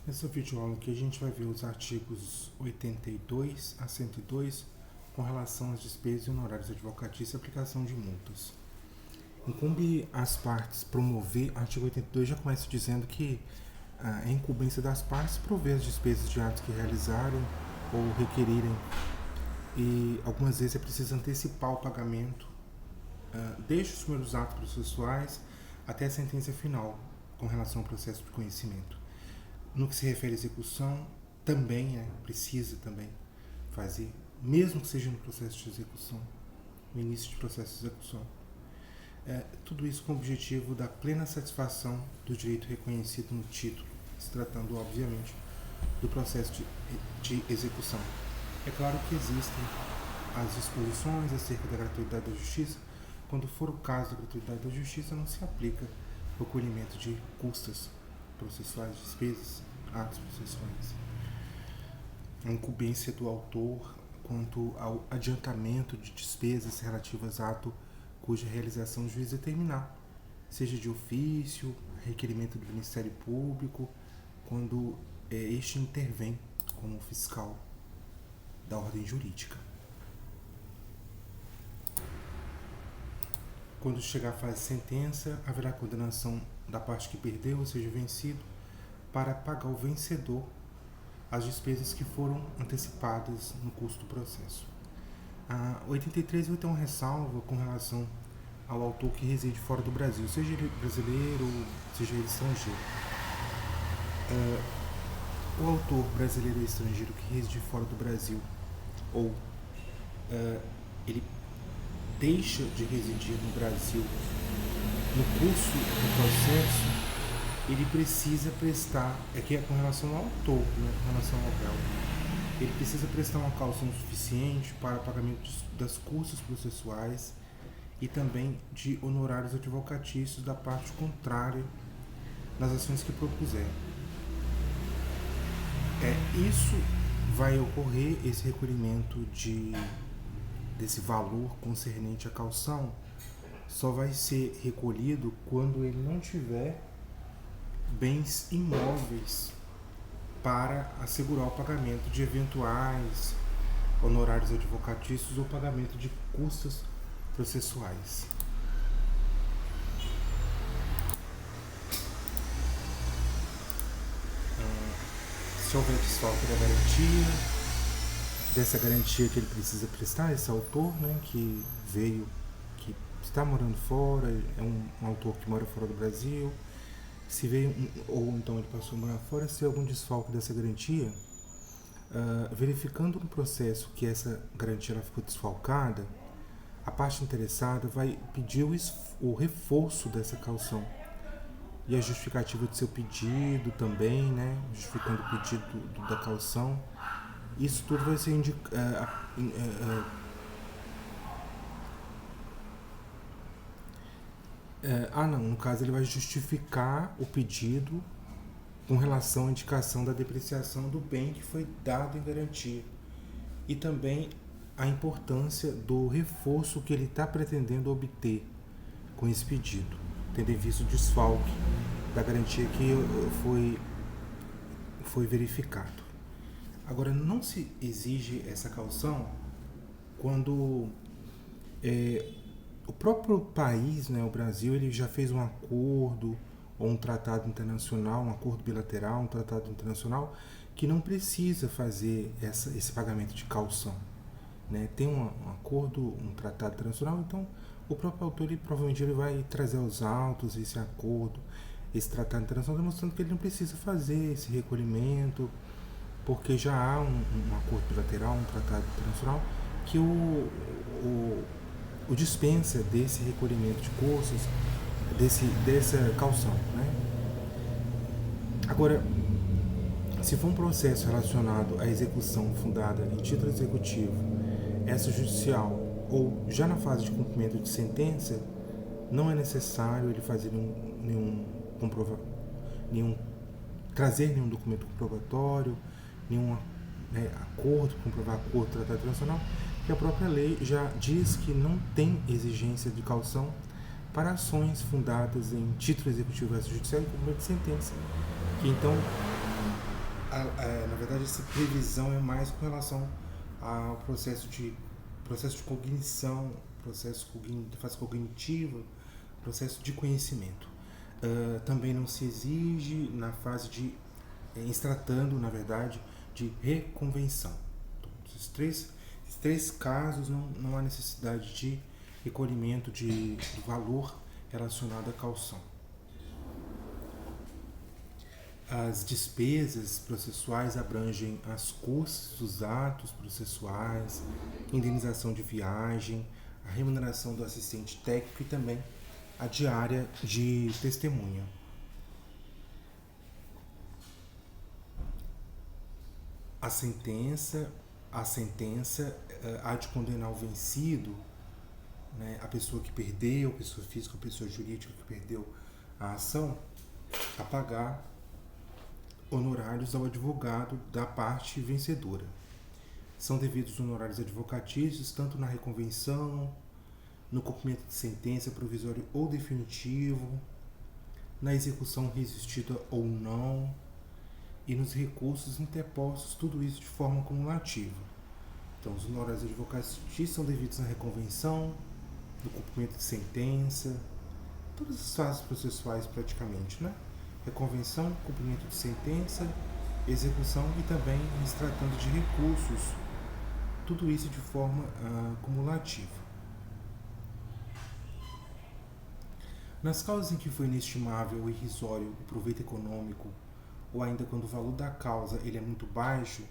Nessa videoaula aqui a gente vai ver os artigos 82 a 102 com relação às despesas e honorários advocatícios e aplicação de multas. Incumbe às partes promover, artigo 82 já começa dizendo que é incumbência das partes prover as despesas de atos que realizarem ou requerirem, e algumas vezes é preciso antecipar o pagamento desde os primeiros atos processuais até a sentença final com relação ao processo de conhecimento. No que se refere à execução, também precisa também fazer, mesmo que seja no processo de execução, no início de processo de execução. Tudo isso com o objetivo da plena satisfação do direito reconhecido no título, se tratando, obviamente, do processo de execução. É claro que existem as disposições acerca da gratuidade da justiça. Quando for o caso da gratuidade da justiça, não se aplica o recolhimento de custas processuais, despesas, atos processuais. A incumbência do autor quanto ao adiantamento de despesas relativas a ato cuja realização o juiz determinar, seja de ofício, requerimento do Ministério Público, quando este intervém como fiscal da ordem jurídica. Quando chegar a fase de sentença, haverá condenação da parte que perdeu, ou seja, vencido, para pagar ao vencedor as despesas que foram antecipadas no curso do processo. A 83 vai ter uma ressalva com relação ao autor que reside fora do Brasil, seja ele brasileiro, seja ele estrangeiro. O autor brasileiro ou estrangeiro que reside fora do Brasil, ou ele deixa de residir no Brasil no curso do processo, ele precisa prestar, que é com relação ao autor, né, com relação ao réu, ele precisa prestar uma caução suficiente para pagamento das custas processuais e também de honorários advocatícios da parte contrária nas ações que propuser. Isso vai ocorrer, esse recolhimento desse valor concernente à caução só vai ser recolhido quando ele não tiver bens imóveis para assegurar o pagamento de eventuais honorários advocatícios ou pagamento de custas processuais. Se houver desfalque da garantia, dessa garantia que ele precisa prestar, esse autor, né, que veio, que está morando fora, é um autor que mora fora do Brasil, se veio, ou então ele passou a morar fora, se tem algum desfalque dessa garantia, verificando no processo que essa garantia ela ficou desfalcada, a parte interessada vai pedir o reforço dessa caução e a justificativa do seu pedido também, né, justificando o pedido da caução. Isso tudo vai ser no caso ele vai justificar o pedido com relação à indicação da depreciação do bem que foi dado em garantia e também a importância do reforço que ele está pretendendo obter com esse pedido, tendo em vista o desfalque da garantia que foi verificado. Agora, não se exige essa caução quando o próprio país, né, o Brasil, ele já fez um acordo ou um tratado internacional, um acordo bilateral, um tratado internacional que não precisa fazer esse pagamento de caução. Né? Tem um acordo, um tratado internacional, então o próprio autor provavelmente ele vai trazer aos autos esse acordo, esse tratado internacional, demonstrando que ele não precisa fazer esse recolhimento, porque já há um acordo bilateral, um tratado internacional, que o dispensa desse recolhimento de custos, dessa caução. Né? Agora, se for um processo relacionado à execução fundada em título executivo, extrajudicial ou já na fase de cumprimento de sentença, não é necessário ele fazer trazer nenhum documento comprobatório, nenhum acordo, comprovar acordo, tratado internacional, que a própria lei já diz que não tem exigência de caução para ações fundadas em título executivo extrajudicial e cumprimento de sentença, que então Na verdade, essa previsão é mais com relação ao processo de cognição, fase cognitiva, processo de conhecimento. Também não se exige na fase de, em se tratando, na verdade, de reconvenção. Então, esses três casos não há necessidade de recolhimento de valor relacionado à caução. As despesas processuais abrangem as custas dos atos processuais, indenização de viagem, a remuneração do assistente técnico e também a diária de testemunha. A sentença há de condenar o vencido, né, a pessoa que perdeu, a pessoa física, a pessoa jurídica que perdeu a ação, a pagar honorários ao advogado da parte vencedora. São devidos honorários advocatícios tanto na reconvenção, no cumprimento de sentença provisório ou definitivo, na execução resistida ou não e nos recursos interpostos, tudo isso de forma cumulativa. Então, os honorários advocatícios são devidos na reconvenção, no cumprimento de sentença, todas as fases processuais praticamente, né? Reconvenção, cumprimento de sentença, execução e também se tratando de recursos, tudo isso de forma cumulativa. Nas causas em que foi inestimável ou irrisório o proveito econômico, ou ainda quando o valor da causa ele é muito baixo,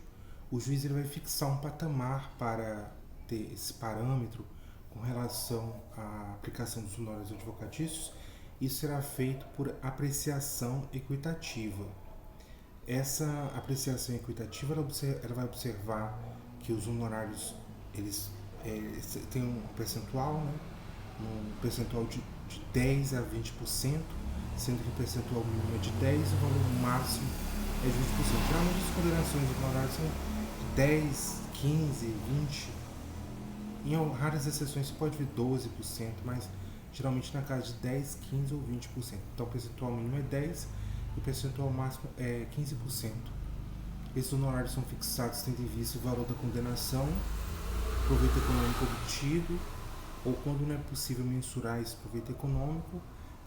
o juiz ele vai fixar um patamar para ter esse parâmetro com relação à aplicação dos honorários advocatícios. Isso será feito por apreciação equitativa. Essa apreciação equitativa ela vai observar que os honorários eles têm um percentual, né? Um percentual de 10 a 20%, sendo que o percentual mínimo é de 10% e o valor máximo é de 20%. Geralmente as considerações de honorários são de 10, 15, 20%. Em raras exceções você pode ver 12%, mas geralmente na casa de 10, 15 ou 20%. Então o percentual mínimo é 10% e o percentual máximo é 15%. Esses honorários são fixados tendo em vista o valor da condenação, proveito econômico obtido, ou quando não é possível mensurar esse proveito econômico,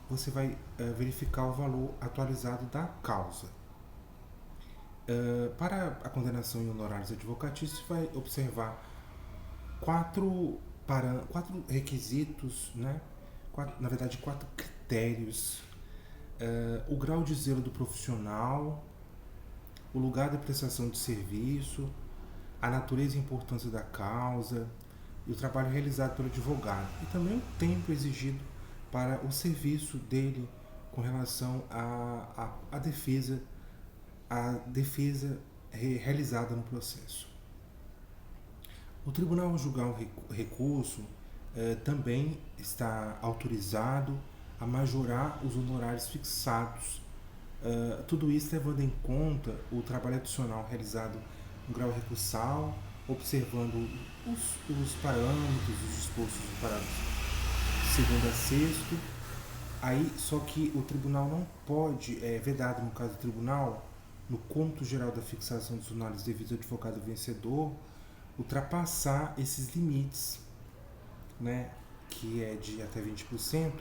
você vai verificar o valor atualizado da causa. Para a condenação em honorários advocatícios, você vai observar quatro requisitos, né? Quatro critérios. O grau de zelo do profissional, o lugar da prestação de serviço, a natureza e importância da causa e o trabalho realizado pelo advogado. E também o tempo exigido para o serviço dele com relação à defesa realizada no processo. O tribunal, ao julgar o recurso, também está autorizado a majorar os honorários fixados. Tudo isso levando em conta o trabalho adicional realizado no grau recursal, observando os parâmetros, os dispostos do parágrafo 2º a 6º. Aí, só que o tribunal não pode, é vedado no caso do tribunal, no cômputo geral da fixação dos honorários devidos ao advogado vencedor, ultrapassar esses limites, né, que é de até 20%,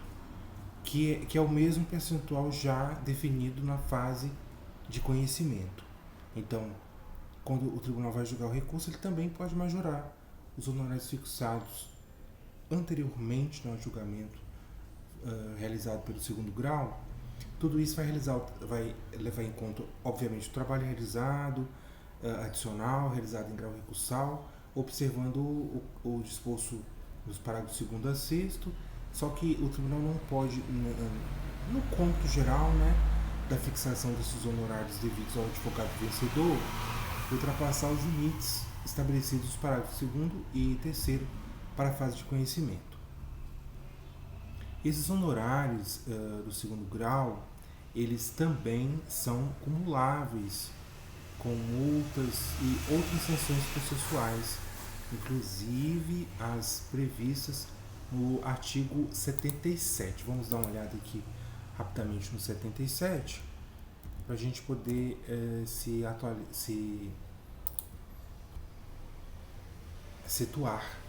que é o mesmo percentual já definido na fase de conhecimento. Então, quando o tribunal vai julgar o recurso, ele também pode majorar os honorários fixados anteriormente ao julgamento realizado pelo 2º grau. Tudo isso vai levar em conta, obviamente, o trabalho realizado, adicional, realizado em grau recursal, observando o disposto nos parágrafos 2º a 6º, só que o tribunal não pode, no cômputo geral, né, da fixação desses honorários devidos ao advogado vencedor, ultrapassar os limites estabelecidos nos parágrafos 2º e 3º para a fase de conhecimento. Esses honorários do 2º grau, eles também são cumuláveis com multas e outras sanções processuais, inclusive as previstas no artigo 77. Vamos dar uma olhada aqui rapidamente no 77. para a gente poder se situar.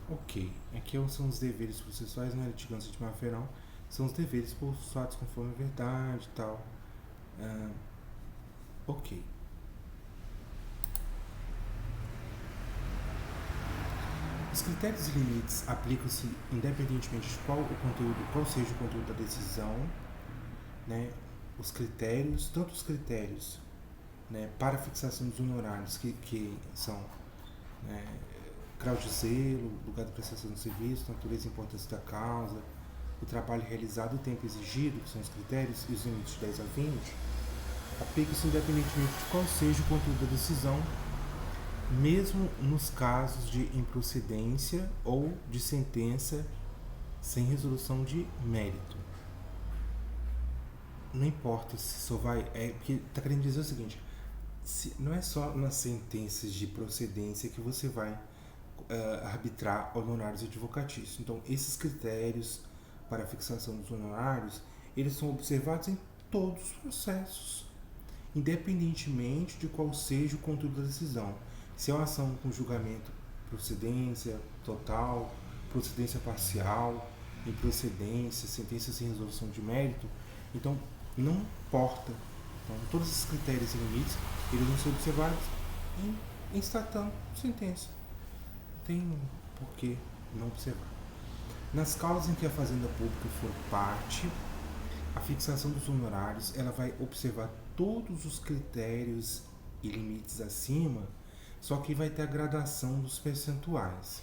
Ok, aqui são os deveres processuais na litigância de má-feirão, são os deveres possuados conforme a verdade e tal. Ok. Os critérios e limites aplicam-se independentemente de qual seja o conteúdo da decisão, né? Os critérios, tanto os critérios, né, para a fixação dos honorários, que são, né, grau de zelo, lugar de prestação do serviço, natureza e importância da causa, o trabalho realizado e o tempo exigido, que são os critérios, e os limites de 10 a 20, aplicam-se independentemente de qual seja o conteúdo da decisão, mesmo nos casos de improcedência ou de sentença sem resolução de mérito. Não importa se só vai... porque está querendo dizer o seguinte, não é só nas sentenças de procedência que você vai arbitrar honorários advocatícios. Então, esses critérios para a fixação dos honorários, eles são observados em todos os processos, independentemente de qual seja o conteúdo da decisão. Se é uma ação com julgamento, procedência total, procedência parcial, improcedência, sentença sem resolução de mérito, então não importa. Então, todos esses critérios e limites, eles vão ser observados em statão, sentença. Tem por que não observar. Nas causas em que a Fazenda Pública for parte, a fixação dos honorários ela vai observar todos os critérios e limites acima, só que vai ter a gradação dos percentuais.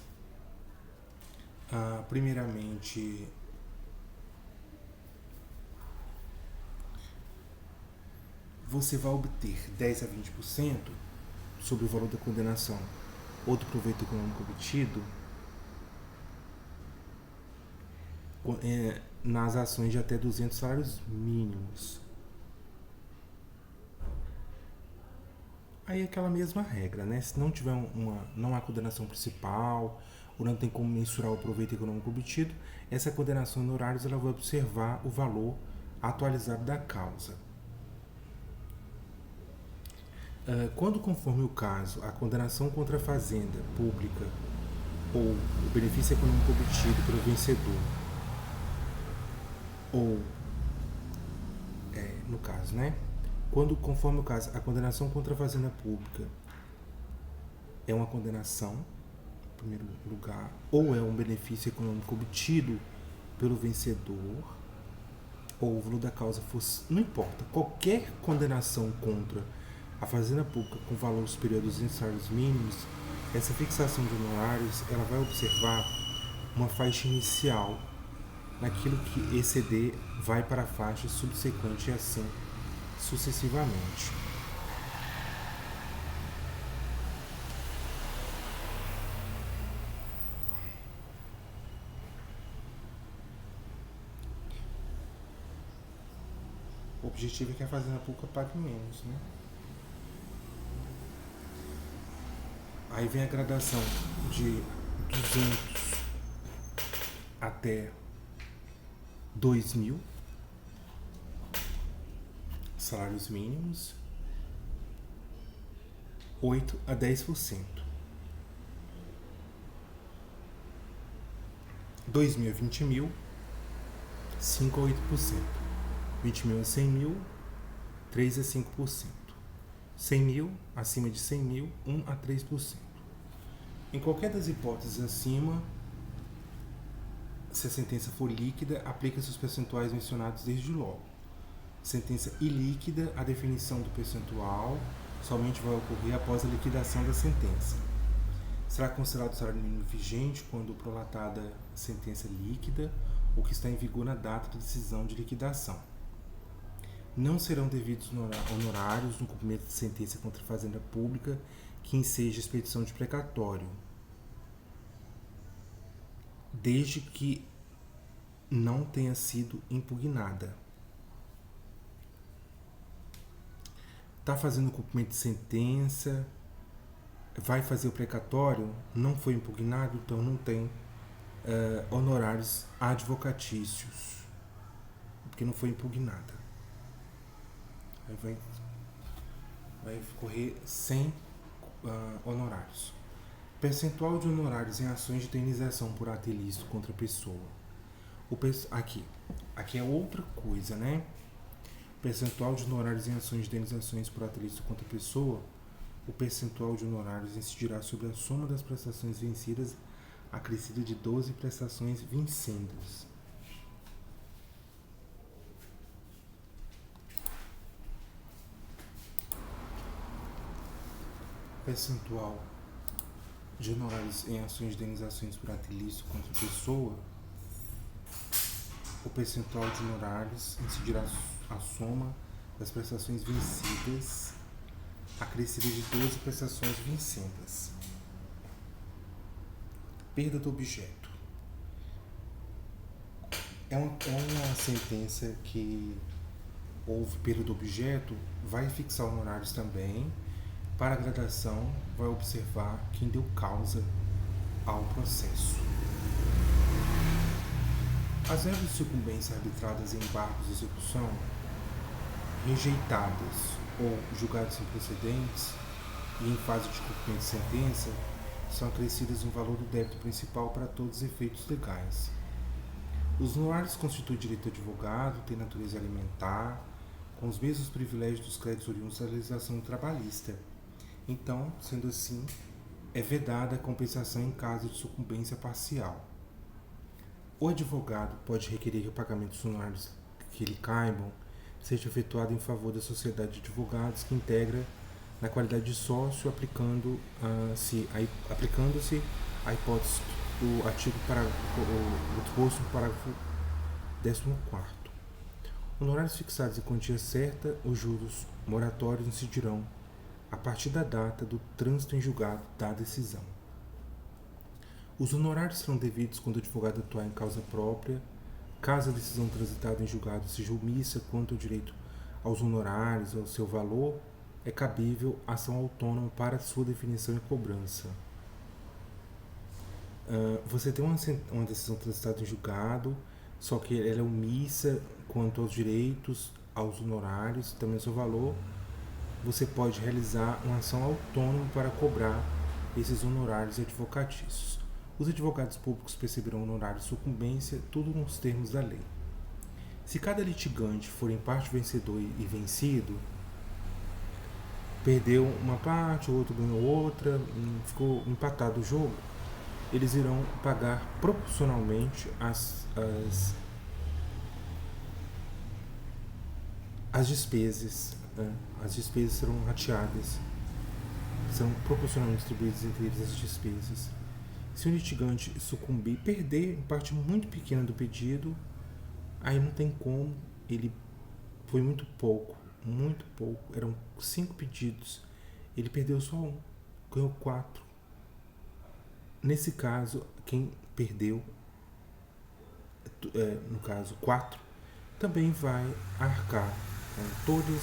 Primeiramente, você vai obter 10 a 20% sobre o valor da condenação ou do proveito econômico obtido nas ações de até 200 salários mínimos. Aí é aquela mesma regra, né? Se não tiver não há condenação principal ou não tem como mensurar o proveito econômico obtido, essa condenação em honorários ela vai observar o valor atualizado da causa. Quando, conforme o caso, a condenação contra a fazenda pública ou o benefício econômico obtido pelo vencedor, ou, no caso, né? Quando, conforme o caso, a condenação contra a fazenda pública é uma condenação, em primeiro lugar, ou é um benefício econômico obtido pelo vencedor, ou o valor da causa fosse, não importa, qualquer condenação contra a fazenda pública com valor superior a 200 salários mínimos, essa fixação de honorários ela vai observar uma faixa inicial. Naquilo que exceder, vai para a faixa subsequente e assim sucessivamente. O objetivo é que a fazenda pública pague menos, né? Aí vem a gradação de 200 até 2.000 salários mínimos, 8 a 10%. 2.000 a 20.000, 5 a 8%. 20.000 a 100.000, 3 a 5%. 100.000, acima de 100.000, 1 a 3%. Em qualquer das hipóteses acima, se a sentença for líquida, aplica-se os percentuais mencionados desde logo. Sentença ilíquida, a definição do percentual somente vai ocorrer após a liquidação da sentença. Será considerado o salário mínimo vigente quando prolatada a sentença líquida ou que está em vigor na data de decisão de liquidação. Não serão devidos honorários no cumprimento de sentença contra a fazenda pública que enseja expedição de precatório, desde que não tenha sido impugnada. Está fazendo cumprimento de sentença, vai fazer o precatório, não foi impugnado, então não tem honorários advocatícios, porque não foi impugnada. Aí vai correr sem honorários. Percentual de honorários em ações de indenização por ato ilícito contra a pessoa. Aqui é outra coisa, né? Percentual de honorários em ações de indenizações por ato ilícito contra a pessoa. O percentual de honorários incidirá sobre a soma das prestações vencidas acrescida de 12 prestações vincendas. Percentual de honorários em ações de indenizações por ato ilícito contra a pessoa. O percentual de honorários incidirá a soma das prestações vencidas acrescida de 12 prestações vincendas. Perda do objeto. É uma sentença que houve perda do objeto, vai fixar honorários também. Para a gradação, vai observar quem deu causa ao processo. As verbas de sucumbência arbitradas em embargos de execução, rejeitadas ou julgadas improcedentes e em fase de cumprimento de sentença, são acrescidas no valor do débito principal para todos os efeitos legais. Os honorários constituem direito do advogado, têm natureza alimentar, com os mesmos privilégios dos créditos oriundos da legislação trabalhista. Então, sendo assim, é vedada a compensação em caso de sucumbência parcial. O advogado pode requerer que o pagamento dos honorários que lhe caibam seja efetuado em favor da sociedade de advogados que integra na qualidade de sócio, aplicando-se a hipótese do artigo disposto no parágrafo 14º. Honorários fixados em quantia certa, os juros moratórios incidirão a partir da data do trânsito em julgado da decisão. Os honorários serão devidos quando o advogado atuar em causa própria, caso a decisão transitada em julgado seja omissa quanto ao direito aos honorários ou ao seu valor, é cabível ação autônoma para sua definição e cobrança. Você tem uma decisão transitada em julgado, só que ela é omissa quanto aos direitos, aos honorários, também ao seu valor. Você pode realizar uma ação autônoma para cobrar esses honorários advocatícios. Os advogados públicos perceberão honorários de sucumbência, tudo nos termos da lei. Se cada litigante for em parte vencedor e vencido, perdeu uma parte, o outro ganhou outra, ficou empatado o jogo, eles irão pagar proporcionalmente as despesas. As despesas serão rateadas, serão proporcionalmente distribuídas entre eles as despesas. Se o litigante sucumbir, perder em parte muito pequena do pedido, aí não tem como, ele foi muito pouco, eram 5 pedidos, ele perdeu só 1, ganhou 4. Nesse caso, quem perdeu, no caso 4, também vai arcar com todas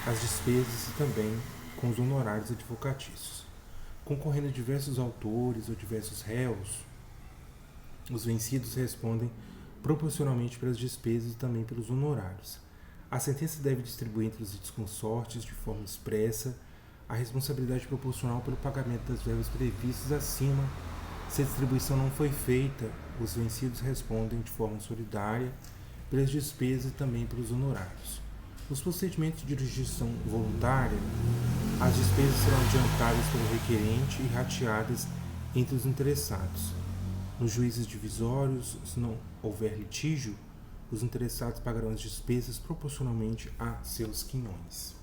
as despesas e também com os honorários advocatícios. Concorrendo a diversos autores ou diversos réus, os vencidos respondem proporcionalmente pelas despesas e também pelos honorários. A sentença deve distribuir entre os litisconsortes, de forma expressa, a responsabilidade proporcional pelo pagamento das verbas previstas acima. Se a distribuição não foi feita, os vencidos respondem de forma solidária pelas despesas e também pelos honorários. Nos procedimentos de jurisdição voluntária, as despesas serão adiantadas pelo requerente e rateadas entre os interessados. Nos juízes divisórios, se não houver litígio, os interessados pagarão as despesas proporcionalmente a seus quinhões.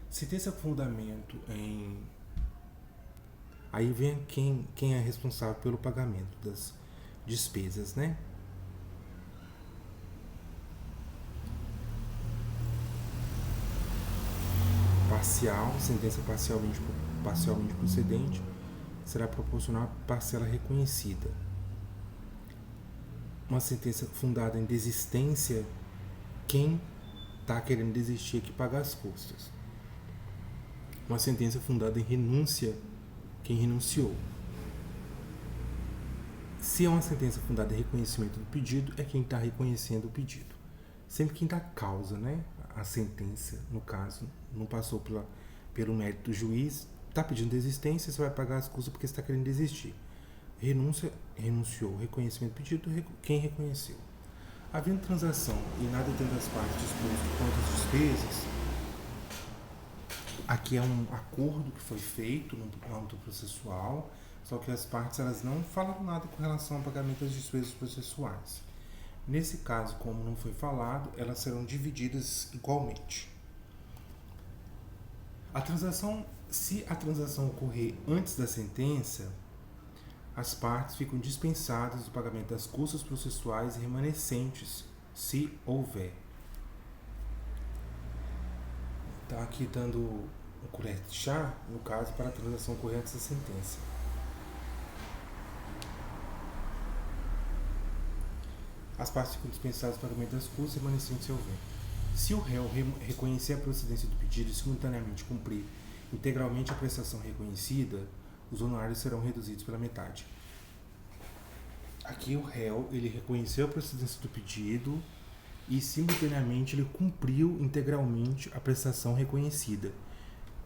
Sentença com fundamento em... Aí vem quem é responsável pelo pagamento das despesas, né? Parcial, sentença parcialmente procedente, será proporcional à parcela reconhecida. Uma sentença fundada em desistência, quem está querendo desistir aqui pagar as custas. Uma sentença fundada em renúncia, quem renunciou. Se é uma sentença fundada em reconhecimento do pedido, é quem está reconhecendo o pedido. Sempre quem dá causa, né? A sentença, no caso, não passou pelo mérito do juiz, está pedindo desistência, você vai pagar as custas porque você está querendo desistir. Renúncia, renunciou. Reconhecimento do pedido, quem reconheceu. Havendo transação e nada tendo as partes disposto quanto às despesas, aqui é um acordo que foi feito no âmbito processual, só que as partes elas não falaram nada com relação ao pagamento das despesas processuais. Nesse caso, como não foi falado, elas serão divididas igualmente. Se a transação ocorrer antes da sentença, as partes ficam dispensadas do pagamento das custas processuais remanescentes, se houver. Então, aqui dando um colher de chá, no caso, para a transação ocorrer antes da sentença. As partes ficam dispensadas do pagamento das custas remanescentes, se houver. Se o réu reconhecer a procedência do pedido e simultaneamente cumprir integralmente a prestação reconhecida, os honorários serão reduzidos pela metade. Aqui o réu, ele reconheceu a procedência do pedido e simultaneamente ele cumpriu integralmente a prestação reconhecida.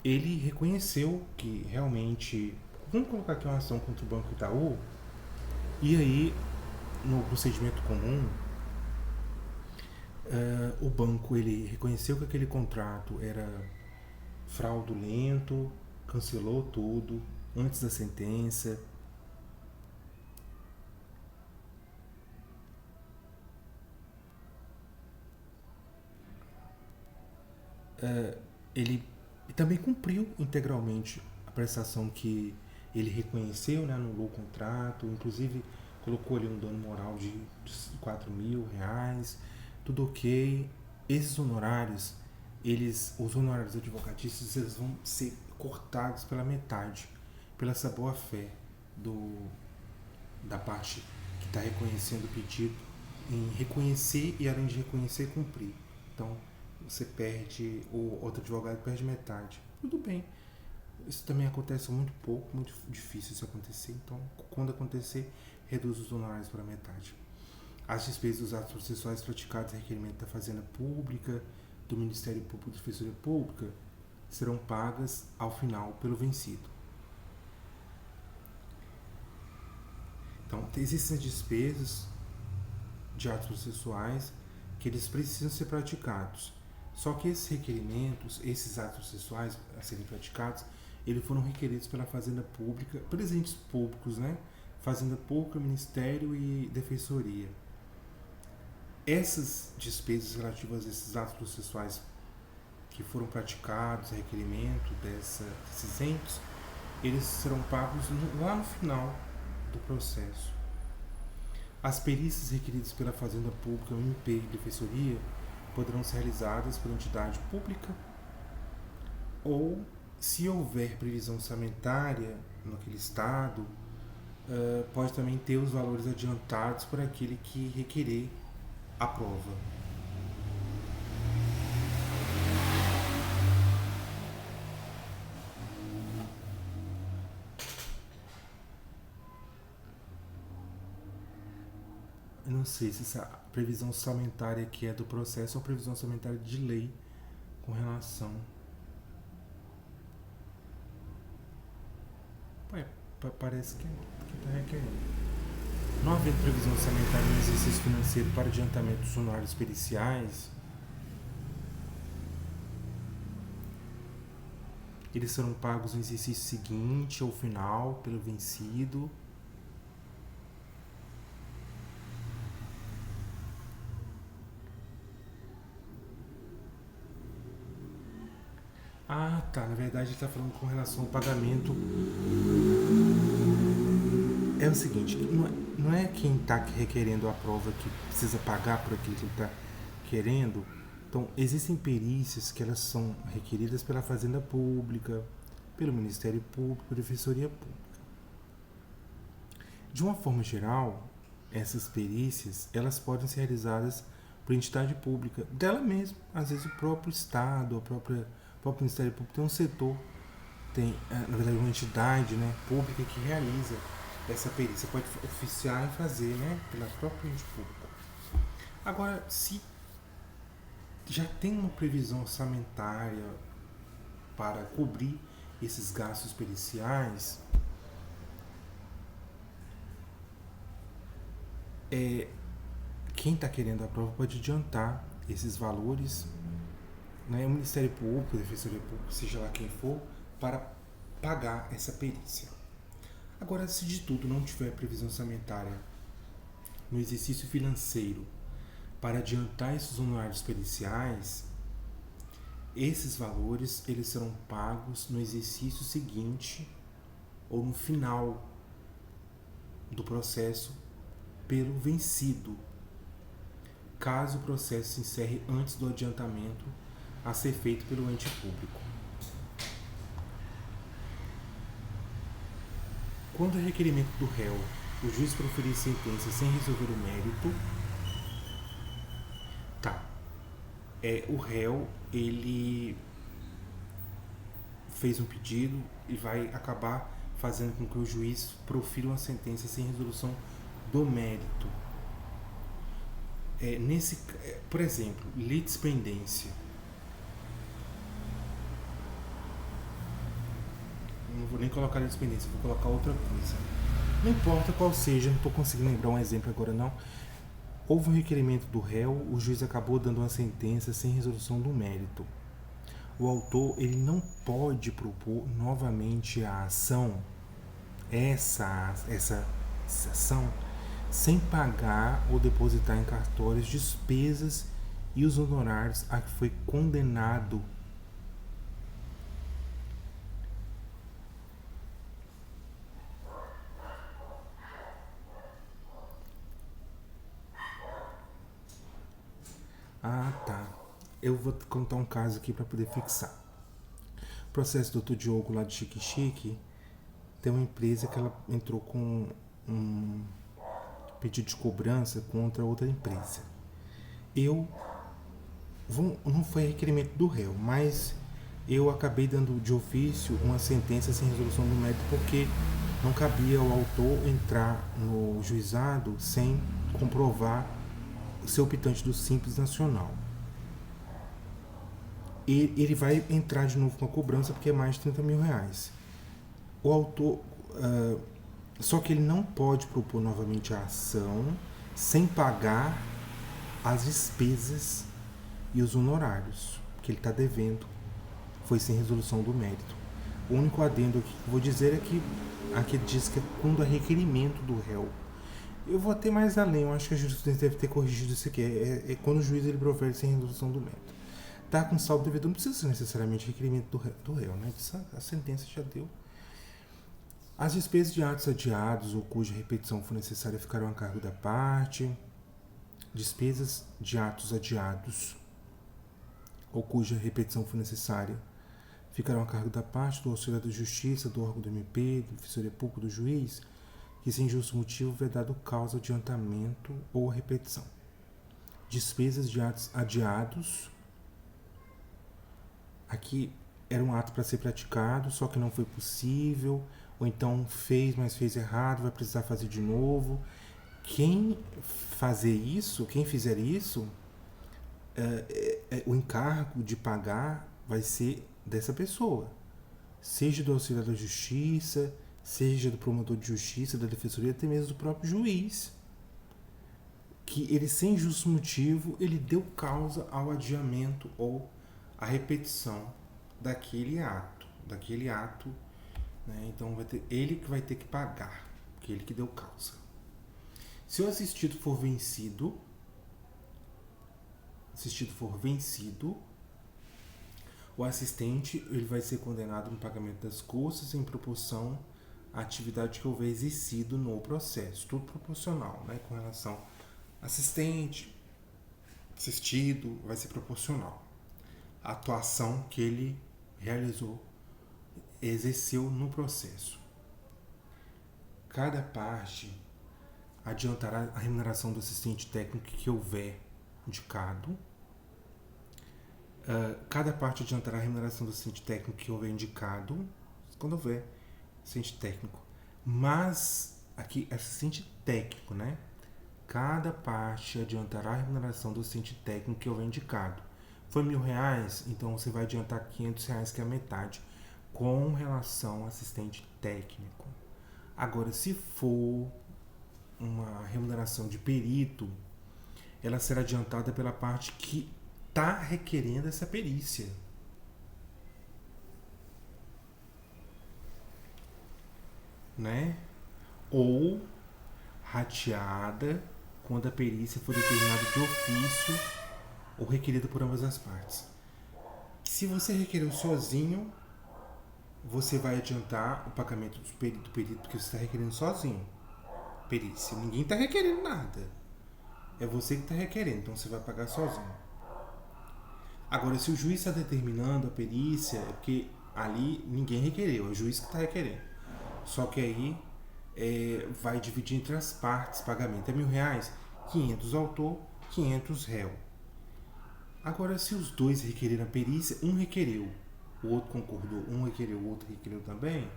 Ele reconheceu que realmente, vamos colocar aqui uma ação contra o Banco Itaú, e aí no procedimento comum, o banco ele reconheceu que aquele contrato era fraudulento, cancelou tudo antes da sentença. Ele também cumpriu integralmente a prestação que ele reconheceu, né, anulou o contrato, inclusive colocou ali um dano moral de R$4.000, tudo ok. Esses honorários, os honorários advocatícios, eles vão ser cortados pela metade, pela essa boa fé da parte que está reconhecendo o pedido, em reconhecer e além de reconhecer, cumprir. Então, você perde, o outro advogado perde metade. Tudo bem. Isso também acontece muito pouco, muito difícil isso acontecer. Então, quando acontecer, reduz os honorários para metade. As despesas dos atos processuais praticados em requerimento da Fazenda Pública, do Ministério Público e da Defensoria Pública serão pagas ao final pelo vencido. Então, existem despesas de atos processuais que eles precisam ser praticados. Só que esses requerimentos, esses atos processuais a serem praticados, eles foram requeridos pela Fazenda Pública, presentes públicos, né? Fazenda Pública, Ministério e Defensoria. Essas despesas relativas a esses atos processuais que foram praticados, requerimento desses entes, eles serão pagos lá no final do processo. As perícias requeridas pela Fazenda Pública, MP e Defensoria poderão ser realizadas por entidade pública ou, se houver previsão orçamentária naquele estado, pode também ter os valores adiantados por aquele que requerer a prova. Eu não sei se essa previsão orçamentária aqui é do processo ou previsão orçamentária de lei com relação. Parece que está requerendo. Não havendo previsão orçamentária no exercício financeiro para adiantamento dos honorários periciais, eles serão pagos no exercício seguinte ou final pelo vencido. Ah, tá. Na verdade, ele está falando com relação ao pagamento. É o seguinte, não é quem está requerendo a prova que precisa pagar por aquilo que ele está querendo. Então, existem perícias que elas são requeridas pela Fazenda Pública, pelo Ministério Público, Defensoria Pública. De uma forma geral, essas perícias elas podem ser realizadas por entidade pública, dela mesma. Às vezes o próprio Estado, o próprio Ministério Público tem um setor, tem, na verdade, uma entidade, né, pública que realiza essa perícia. Pode oficiar e fazer, né, pela própria ente pública. Agora, se já tem uma previsão orçamentária para cobrir esses gastos periciais, quem está querendo a prova pode adiantar esses valores, né, o Ministério Público, a Defensoria Pública, seja lá quem for, para pagar essa perícia. Agora, se de tudo não tiver previsão orçamentária no exercício financeiro para adiantar esses honorários periciais, esses valores eles serão pagos no exercício seguinte ou no final do processo pelo vencido, caso o processo se encerre antes do adiantamento a ser feito pelo ente público. Quando é requerimento do réu, o juiz proferir sentença sem resolver o mérito, o réu ele fez um pedido e vai acabar fazendo com que o juiz profira uma sentença sem resolução do mérito. Por exemplo, litispendência. Não vou nem colocar litispendência, vou colocar outra coisa. Não importa qual seja, não estou conseguindo lembrar um exemplo agora não. Houve um requerimento do réu, o juiz acabou dando uma sentença sem resolução do mérito. O autor ele não pode propor novamente a ação, essa ação, sem pagar ou depositar em cartórios despesas e os honorários a que foi condenado. Eu vou contar um caso aqui para poder fixar. O processo do Dr. Diogo lá de Xique-Xique, tem uma empresa que ela entrou com um pedido de cobrança contra outra empresa. Não foi requerimento do réu, mas eu acabei dando de ofício uma sentença sem resolução do mérito porque não cabia ao autor entrar no juizado sem comprovar o seu optante do Simples Nacional. E ele vai entrar de novo com a cobrança porque é mais de R$30 mil. O autor, só que ele não pode propor novamente a ação sem pagar as despesas e os honorários que ele está devendo. Foi sem resolução do mérito. O único adendo aqui que eu vou dizer é que aqui diz que é quando é requerimento do réu. Eu vou até mais além, eu acho que a jurisprudência deve ter corrigido isso aqui. É quando o juiz ele profere sem resolução do mérito. Tá com saldo devedor, não precisa ser necessariamente requerimento do réu, né? A sentença já deu. As despesas de atos adiados ou cuja repetição for necessária ficarão a cargo da parte. Despesas de atos adiados ou cuja repetição for necessária ficarão a cargo da parte, do auxiliar da justiça, do órgão do MP, do Defensoria Pública, do juiz, que sem justo motivo vedado causa adiantamento ou repetição. Despesas de atos adiados. Aqui era um ato para ser praticado, só que não foi possível, ou então fez, mas fez errado, vai precisar fazer de novo. Quem fizer isso, o encargo de pagar vai ser dessa pessoa, seja do auxiliar da justiça, seja do promotor de justiça, da defensoria, até mesmo do próprio juiz, que ele sem justo motivo ele deu causa ao adiamento ou a repetição daquele ato, né? Então ele que vai ter que pagar, porque ele que deu causa. Se o assistido for vencido, o assistente ele vai ser condenado no pagamento das custas em proporção à atividade que houver exercido no processo, tudo proporcional, né? Com relação assistente, assistido, vai ser proporcional a atuação que ele realizou, exerceu no processo. Cada parte adiantará a remuneração do assistente técnico que houver indicado. Cada parte adiantará a remuneração do assistente técnico que houver indicado, quando houver assistente técnico. Mas, aqui, assistente técnico, né? Cada parte adiantará a remuneração do assistente técnico que houver indicado. Foi R$1.000, então você vai adiantar R$500, que é a metade, com relação ao assistente técnico. Agora, se for uma remuneração de perito, ela será adiantada pela parte que está requerendo essa perícia. Né? Ou rateada quando a perícia for determinada de ofício ou requerida por ambas as partes. Se você requereu sozinho, você vai adiantar o pagamento do perito porque você está requerendo sozinho. Perícia. Ninguém está requerendo nada. É você que está requerendo, então você vai pagar sozinho. Agora, se o juiz está determinando a perícia, é porque ali ninguém requereu, é o juiz que está requerendo. Só que aí vai dividir entre as partes pagamento. É R$1.000, 500 autor, 500 réu. Agora, se os dois requereram a perícia, um requereu, o outro concordou, um requereu, o outro requereu também,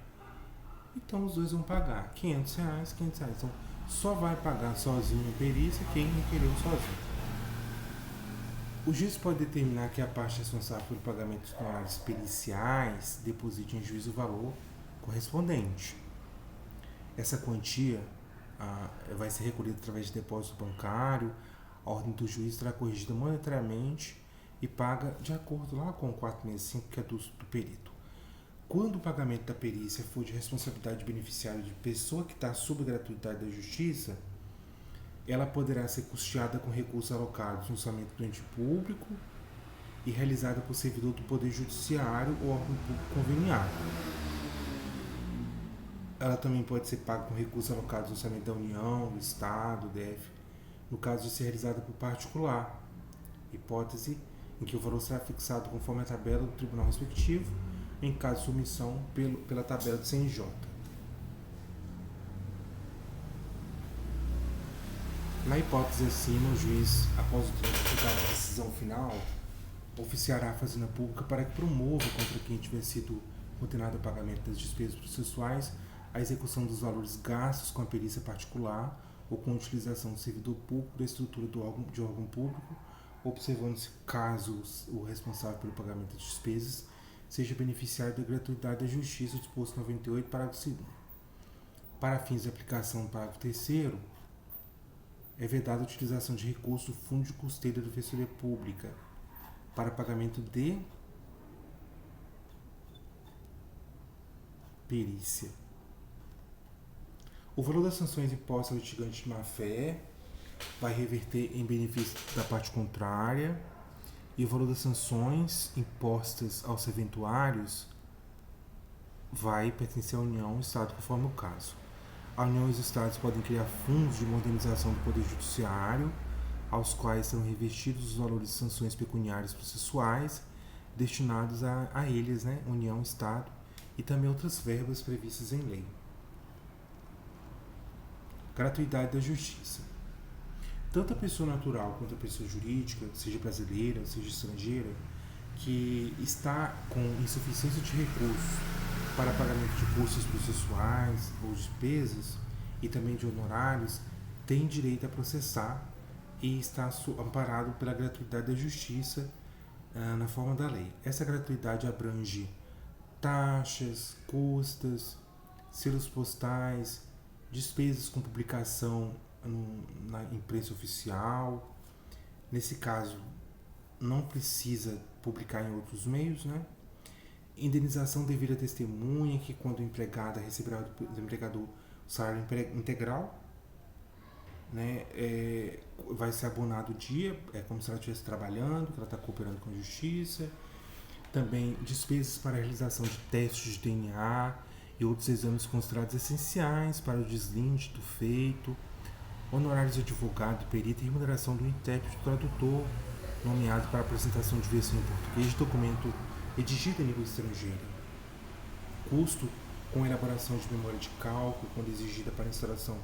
então os dois vão pagar R$500, R$500. Então, só vai pagar sozinho a perícia quem requereu sozinho. O juiz pode determinar que a parte responsável pelo pagamento dos honorários periciais deposite em juízo o valor correspondente. Essa quantia vai ser recolhida através de depósito bancário. A ordem do juiz será corrigida monetariamente e paga de acordo lá com o 465, que é do perito. Quando o pagamento da perícia for de responsabilidade de beneficiário de pessoa que está sob gratuidade da justiça, ela poderá ser custeada com recursos alocados no orçamento do ente público e realizada por servidor do Poder Judiciário ou órgão público conveniado. Ela também pode ser paga com recursos alocados no orçamento da União, do Estado, do DF, no caso de ser realizada por particular, hipótese em que o valor será fixado conforme a tabela do tribunal respectivo, em caso de submissão pela tabela do CNJ. Na hipótese acima, o juiz, após o trânsito da decisão final, oficiará a Fazenda Pública para que promova contra quem tiver sido condenado ao pagamento das despesas processuais a execução dos valores gastos com a perícia particular ou com a utilização do servidor público da estrutura de órgão público, observando-se caso o responsável pelo pagamento das despesas seja beneficiário da gratuidade da justiça disposto no 98, parágrafo 2º. Para fins de aplicação do parágrafo 3º, é vedada a utilização de recursos do Fundo de Custeio da Defensoria Pública para pagamento de perícia. O valor das sanções impostas ao litigante de má-fé vai reverter em benefício da parte contrária, e o valor das sanções impostas aos serventuários vai pertencer à União e ao Estado, conforme o caso. A União e os Estados podem criar fundos de modernização do Poder Judiciário, aos quais serão revestidos os valores de sanções pecuniárias processuais destinados a eles, né, União, Estado, e também outras verbas previstas em lei. Gratuidade da justiça. Tanto a pessoa natural quanto a pessoa jurídica, seja brasileira, seja estrangeira, que está com insuficiência de recursos para pagamento de custos processuais ou despesas e também de honorários, tem direito a processar e está amparado pela gratuidade da justiça na forma da lei. Essa gratuidade abrange taxas, custas, selos postais, despesas com publicação na imprensa oficial. Nesse caso, não precisa publicar em outros meios, né? Indenização devida à testemunha, que quando o empregado receberá do empregador o salário integral, né, vai ser abonado o dia, é como se ela estivesse trabalhando, que ela está cooperando com a justiça. Também despesas para a realização de testes de DNA e outros exames considerados essenciais para o deslinde do feito, honorários de advogado, perito e remuneração do intérprete e tradutor, nomeado para apresentação de versão em português de documento redigido em língua estrangeira. Custo com elaboração de memória de cálculo, quando exigida para a instalação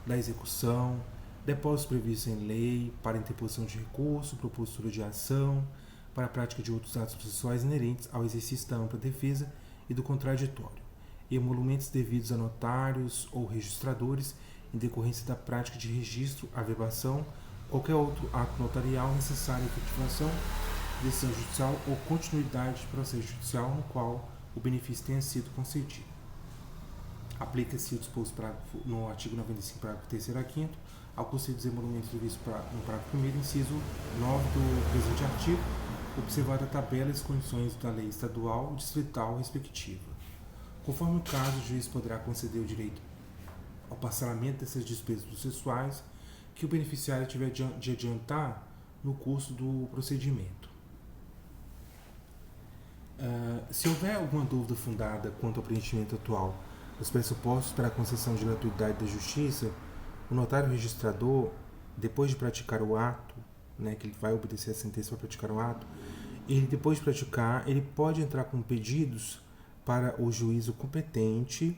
da execução, depósitos previstos em lei para interposição de recurso, propositura de ação, para a prática de outros atos processuais inerentes ao exercício da ampla defesa e do contraditório, e emolumentos devidos a notários ou registradores em decorrência da prática de registro, averbação, qualquer outro ato notarial necessário à efetivação de decisão judicial ou continuidade de processo judicial no qual o benefício tenha sido concedido. Aplica-se o disposto no artigo 95, parágrafo 3º a 5º, ao conselho dos emolumentos previsto no parágrafo 1º, inciso 9 do presente artigo, observada a tabela e as condições da lei estadual ou distrital respectiva. Conforme o caso, o juiz poderá conceder o direito ao parcelamento dessas despesas processuais que o beneficiário tiver de adiantar no curso do procedimento. Se houver alguma dúvida fundada quanto ao preenchimento atual dos pressupostos para a concessão de gratuidade da Justiça, o notário registrador, depois de praticar o ato, que ele vai obedecer a sentença para praticar o ato, depois de praticar, ele pode entrar com pedidos para o juízo competente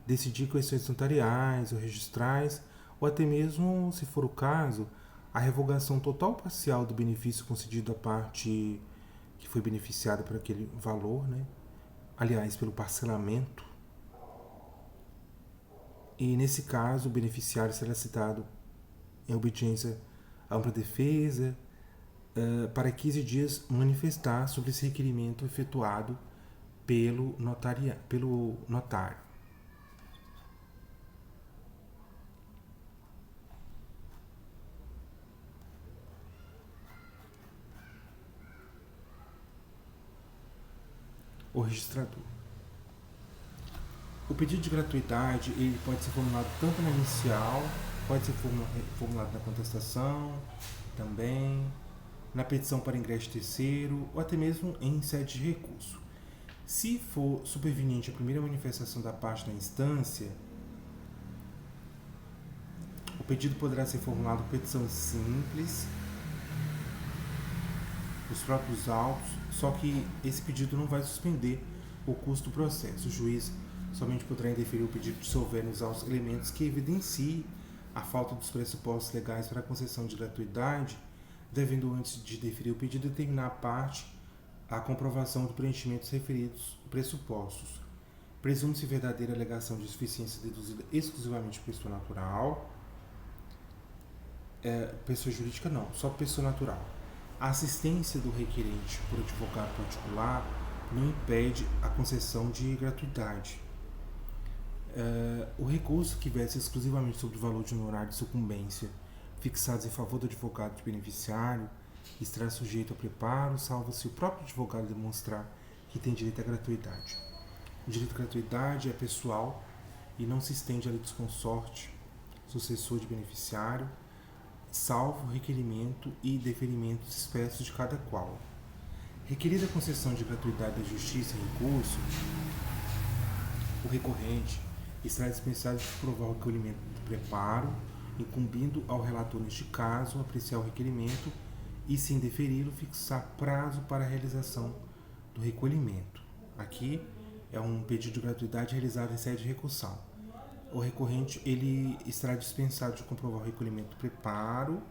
decidir questões notariais ou registrais, ou até mesmo, se for o caso, a revogação total ou parcial do benefício concedido à parte que foi beneficiada por aquele valor, aliás, pelo parcelamento. E nesse caso, o beneficiário será citado em obediência à ampla defesa para 15 dias manifestar sobre esse requerimento efetuado pelo notário. O registrador. O pedido de gratuidade ele pode ser formulado tanto na inicial, pode ser formulado na contestação, também na petição para ingresso terceiro ou até mesmo em sede de recurso. Se for superveniente a primeira manifestação da parte da instância, o pedido poderá ser formulado por petição simples, os próprios autos, só que esse pedido não vai suspender o curso do processo. O juiz somente poderá indeferir o pedido se houver nos autos elementos que evidenciem a falta dos pressupostos legais para a concessão de gratuidade, devendo antes de deferir o pedido determinar a parte a comprovação do preenchimento dos referidos pressupostos. Presume-se verdadeira alegação de suficiência deduzida exclusivamente por pessoa natural, pessoa jurídica não, só pessoa natural. A assistência do requerente por advogado particular não impede a concessão de gratuidade. O recurso que versa exclusivamente sobre o valor de honorário de sucumbência fixados em favor do advogado de beneficiário estará sujeito a preparo, salvo se o próprio advogado demonstrar que tem direito à gratuidade. O direito à gratuidade é pessoal e não se estende à litisconsorte, sucessor de beneficiário, salvo requerimento e deferimento expressos de cada qual. Requerida a concessão de gratuidade da Justiça em recurso, o recorrente estará dispensado de provar o recolhimento do preparo, incumbindo ao relator, neste caso, apreciar o requerimento e, se indeferi-lo, fixar prazo para a realização do recolhimento. Aqui é um pedido de gratuidade realizado em sede de recursal. O recorrente ele estará dispensado de comprovar o recolhimento do preparo,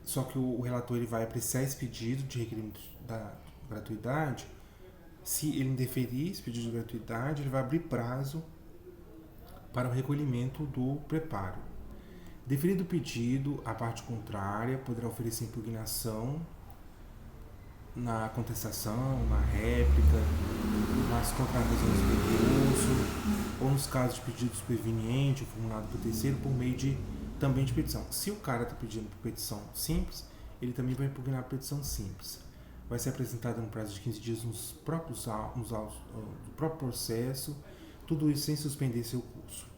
só que o relator ele vai apreciar esse pedido de requerimento da gratuidade. Se ele indeferir esse pedido de gratuidade, ele vai abrir prazo para o recolhimento do preparo. Deferido o pedido, a parte contrária poderá oferecer impugnação na contestação, na réplica, nas contrarrazões de recurso ou nos casos de pedido superveniente formulado por terceiro por meio também de petição. Se o cara está pedindo por petição simples, ele também vai impugnar a petição simples. Vai ser apresentada no prazo de 15 dias nos autos do próprio processo, tudo isso sem suspender seu curso.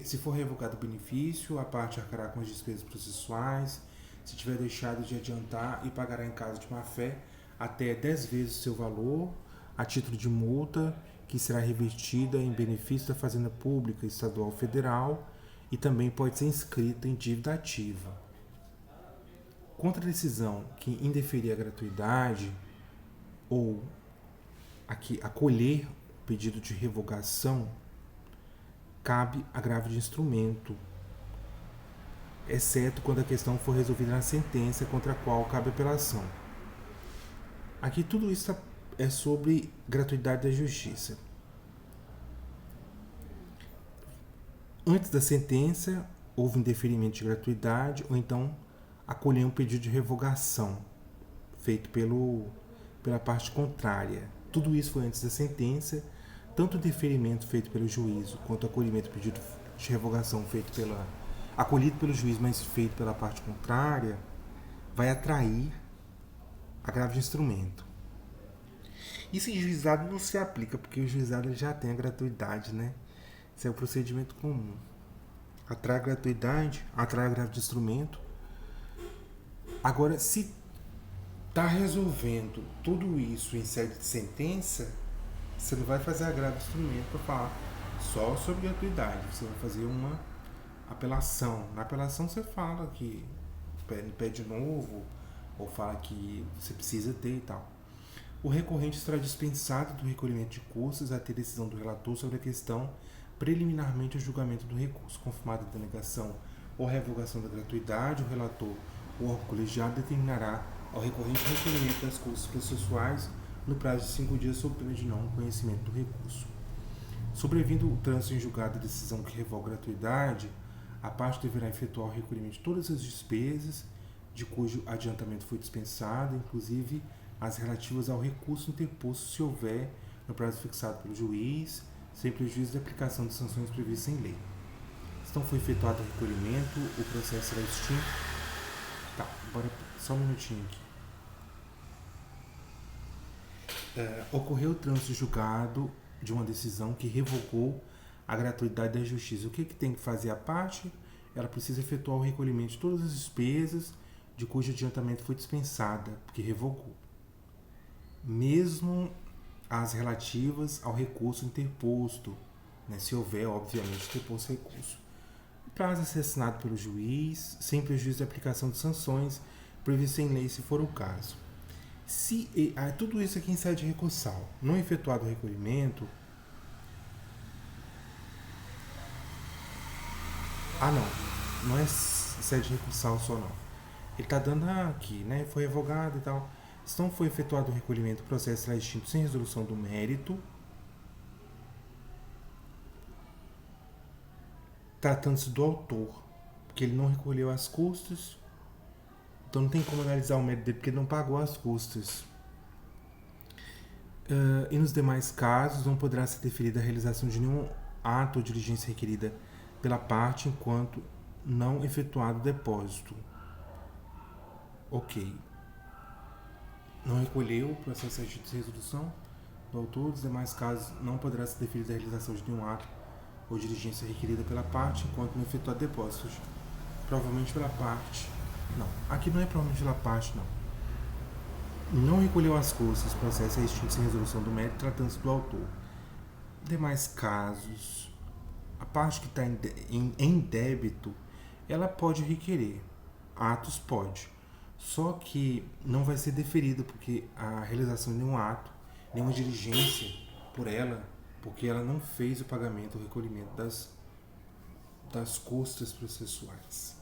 Se for revogado o benefício, a parte arcará com as despesas processuais, se tiver deixado de adiantar, e pagará em caso de má-fé até 10 vezes o seu valor, a título de multa, que será revertida em benefício da Fazenda Pública Estadual Federal e também pode ser inscrita em dívida ativa. Contra a decisão que indeferir a gratuidade ou acolher o pedido de revogação, cabe agravo de instrumento exceto quando a questão for resolvida na sentença contra a qual cabe apelação. Aqui tudo isso é sobre gratuidade da justiça. Antes da sentença, houve indeferimento de gratuidade ou então acolheu um pedido de revogação feito pela parte contrária. Tudo isso foi antes da sentença. Tanto o deferimento feito pelo juízo quanto o acolhimento do pedido de revogação acolhido pelo juiz, mas feito pela parte contrária, vai atrair agravo de instrumento. Isso em juizado não se aplica, porque o juizado já tem a gratuidade, né? Esse é o procedimento comum. Atrai a gratuidade, atrai agravo de instrumento. Agora, se está resolvendo tudo isso em sede de sentença, você não vai fazer agravo de instrumento para falar só sobre gratuidade. Você vai fazer uma apelação. Na apelação você fala que pede de novo, ou fala que você precisa ter e tal. O recorrente será dispensado do recolhimento de custas até decisão do relator sobre a questão preliminarmente ao julgamento do recurso. Confirmada a denegação ou revogação da gratuidade, o relator ou órgão colegiado determinará ao recorrente o recolhimento das custas processuais no prazo de 5 dias sob pena de não conhecimento do recurso. Sobrevindo o trânsito em julgado da decisão que revoga a gratuidade, a parte deverá efetuar o recolhimento de todas as despesas de cujo adiantamento foi dispensado, inclusive as relativas ao recurso interposto se houver, no prazo fixado pelo juiz, sem prejuízo da aplicação de sanções previstas em lei. Se não foi efetuado o recolhimento, o processo será extinto. Tá, bora só um minutinho aqui. Ocorreu o trânsito julgado de uma decisão que revogou a gratuidade da justiça. O que tem que fazer a parte? Ela precisa efetuar o recolhimento de todas as despesas de cujo adiantamento foi dispensada, porque revogou. Mesmo as relativas ao recurso interposto, né, se houver, obviamente, interposto recurso. O prazo a ser assinado pelo juiz, sem prejuízo da aplicação de sanções previstas em lei, se for o caso. Tudo isso aqui em sede recursal. Não efetuado o recolhimento. Não é sede recursal só não. Ele está dando aqui, né? Foi revogado e tal. Se não foi efetuado o recolhimento, o processo será extinto sem resolução do mérito. Tratando-se do autor, porque ele não recolheu as custas. Então não tem como analisar o mérito dele, porque ele não pagou as custas. E nos demais casos, não poderá ser deferida a realização de nenhum ato ou diligência requerida pela parte enquanto não efetuado o depósito. Ok. Não recolheu, o processo é extinto sem resolução do autor. Nos demais casos, não poderá ser deferida a realização de nenhum ato ou diligência requerida pela parte enquanto não efetuado depósitos. Provavelmente pela parte. Não, aqui não é provavelmente pela parte, não. Não recolheu as custas, o processo é extinto sem resolução do mérito, tratando-se do autor. Demais casos, a parte que está em débito, ela pode requerer. Atos pode. Só que não vai ser deferido, porque a realização de nenhum ato, nenhuma diligência por ela, porque ela não fez o pagamento, o recolhimento das custas processuais.